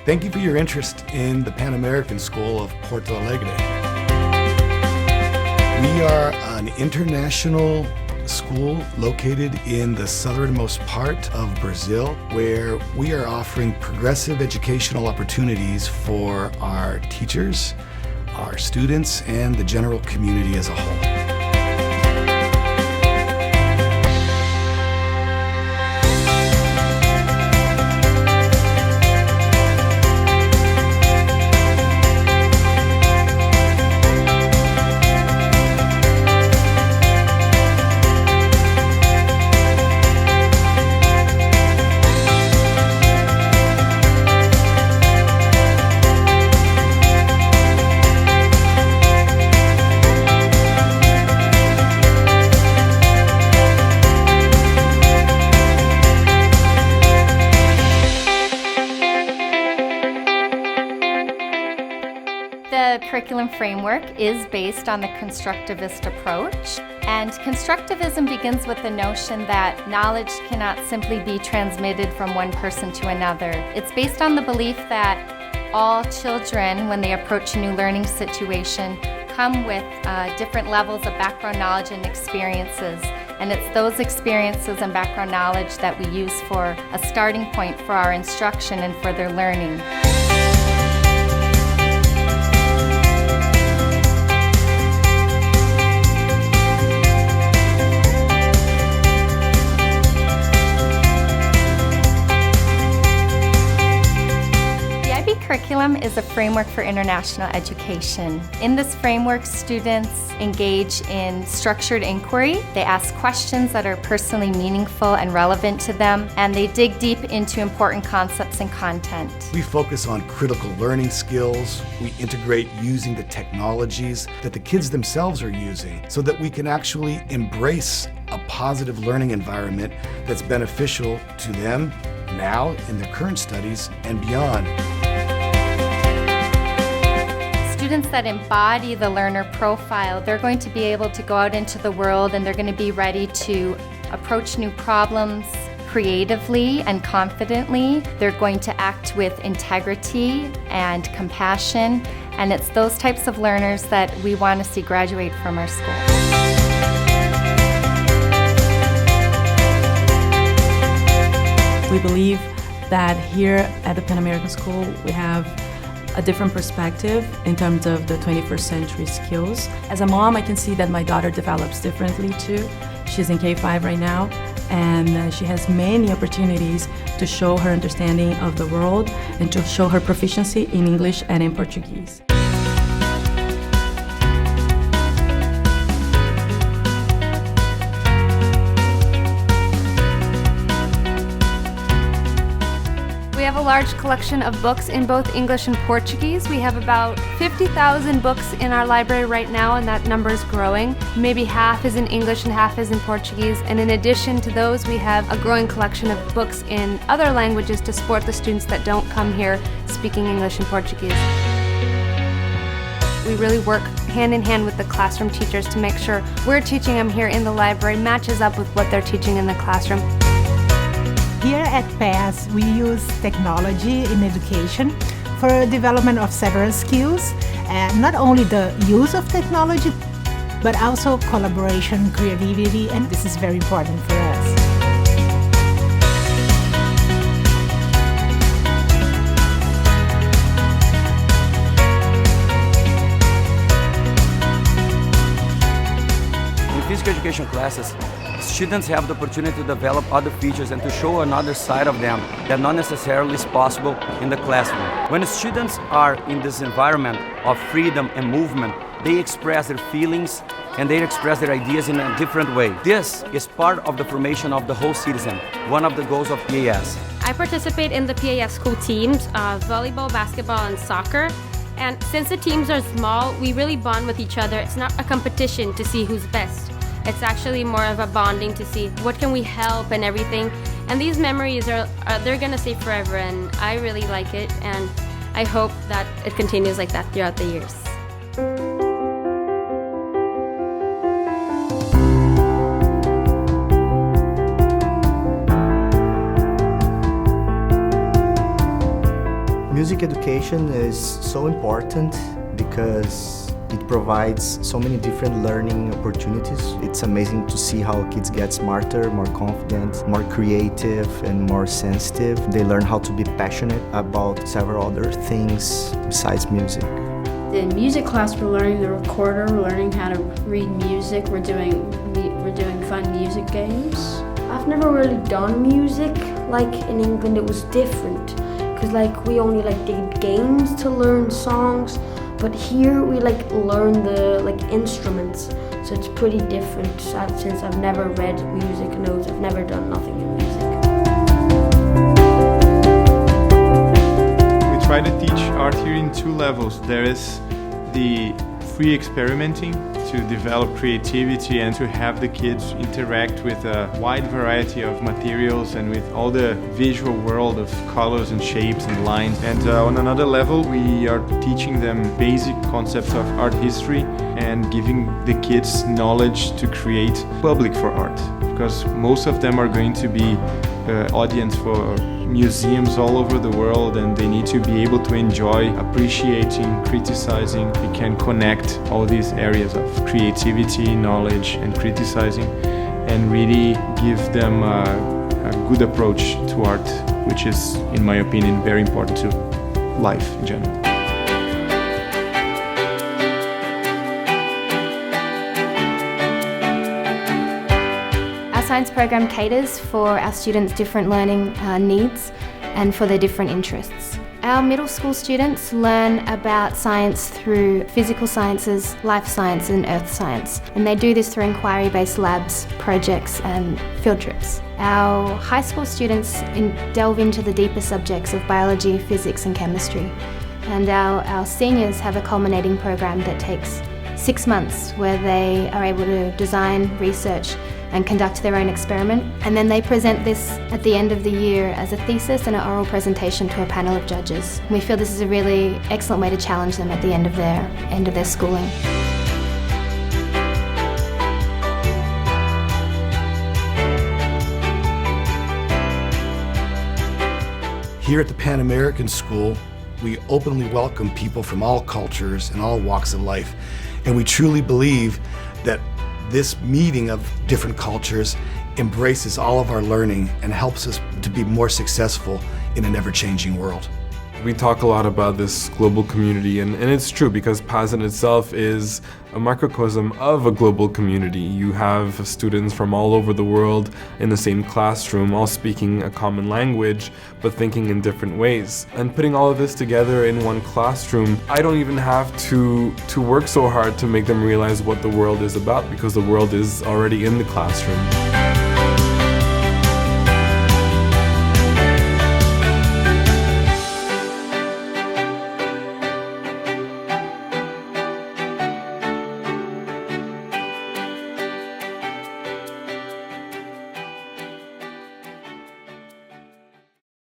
Thank you for your interest in the Pan American School of Porto Alegre. We are an international school located in the southernmost part of Brazil, where we are offering progressive educational opportunities for our teachers, our students, and the general community as a whole. The curriculum framework is based on the constructivist approach, and constructivism begins with the notion that knowledge cannot simply be transmitted from one person to another. It's based on the belief that all children, when they approach a new learning situation, come with different levels of background knowledge and experiences. And it's those experiences and background knowledge that we use for a starting point for our instruction and for their learning. Curriculum is a framework for international education. In this framework, students engage in structured inquiry. They ask questions that are personally meaningful and relevant to them, and they dig deep into important concepts and content. We focus on critical learning skills. We integrate using the technologies that the kids themselves are using so that we can actually embrace a positive learning environment that's beneficial to them now in their current studies and beyond. Students that embody the learner profile, they're going to be able to go out into the world and they're going to be ready to approach new problems creatively and confidently. They're going to act with integrity and compassion, and it's those types of learners that we want to see graduate from our school. We believe that here at the Pan American School we have a different perspective in terms of the 21st century skills. As a mom, I can see that my daughter develops differently too. She's in K5 right now, and she has many opportunities to show her understanding of the world and to show her proficiency in English and in Portuguese. We have a large collection of books in both English and Portuguese. We have about 50,000 books in our library right now, and that number is growing. Maybe half is in English and half is in Portuguese. And in addition to those, we have a growing collection of books in other languages to support the students that don't come here speaking English and Portuguese. We really work hand in hand with the classroom teachers to make sure we're teaching them here in the library matches up with what they're teaching in the classroom. Here at PAS, we use technology in education for development of several skills, not only the use of technology, but also collaboration, creativity, and this is very important for us. In physical education classes, students have the opportunity to develop other features and to show another side of them that not necessarily is possible in the classroom. When students are in this environment of freedom and movement, they express their feelings and they express their ideas in a different way. This is part of the formation of the whole citizen, one of the goals of PAS. I participate in the PAS school teams of volleyball, basketball, and soccer. And since the teams are small, we really bond with each other. It's not a competition to see who's best. It's actually more of a bonding to see what can we help and everything. And these memories they're gonna stay forever, and I really like it, and I hope that it continues like that throughout the years. Music education is so important because it provides so many different learning opportunities. It's amazing to see how kids get smarter, more confident, more creative, and more sensitive. They learn how to be passionate about several other things besides music. In music class, we're learning the recorder, we're learning how to read music, we're doing fun music games. I've never really done music. Like in England, it was different because we only did games to learn songs. But here we learn the instruments, so it's pretty different since I've never read music notes. I've never done nothing in music. We try to teach art here in two levels. There is the free experimenting to develop creativity and to have the kids interact with a wide variety of materials and with all the visual world of colors and shapes and lines. And on another level, we are teaching them basic concepts of art history and giving the kids knowledge to create public for art, because most of them are going to be audience for museums all over the world, and they need to be able to enjoy appreciating, criticizing. We can connect all these areas of creativity, knowledge, and criticizing, and really give them a good approach to art, which is, in my opinion, very important to life in general. Our science program caters for our students' different learning needs and for their different interests. Our middle school students learn about science through physical sciences, life science and earth science, and they do this through inquiry-based labs, projects and field trips. Our high school students delve into the deeper subjects of biology, physics and chemistry, and our seniors have a culminating program that takes 6 months where they are able to design, research and conduct their own experiment, and then they present this at the end of the year as a thesis and an oral presentation to a panel of judges. We feel this is a really excellent way to challenge them at the end of their schooling. Here at the Pan American School, we openly welcome people from all cultures and all walks of life, and we truly believe that this meeting of different cultures embraces all of our learning and helps us to be more successful in an ever-changing world. We talk a lot about this global community, and it's true because PAS in itself is a microcosm of a global community. You have students from all over the world in the same classroom, all speaking a common language, but thinking in different ways. And putting all of this together in one classroom, I don't even have to work so hard to make them realize what the world is about, because the world is already in the classroom.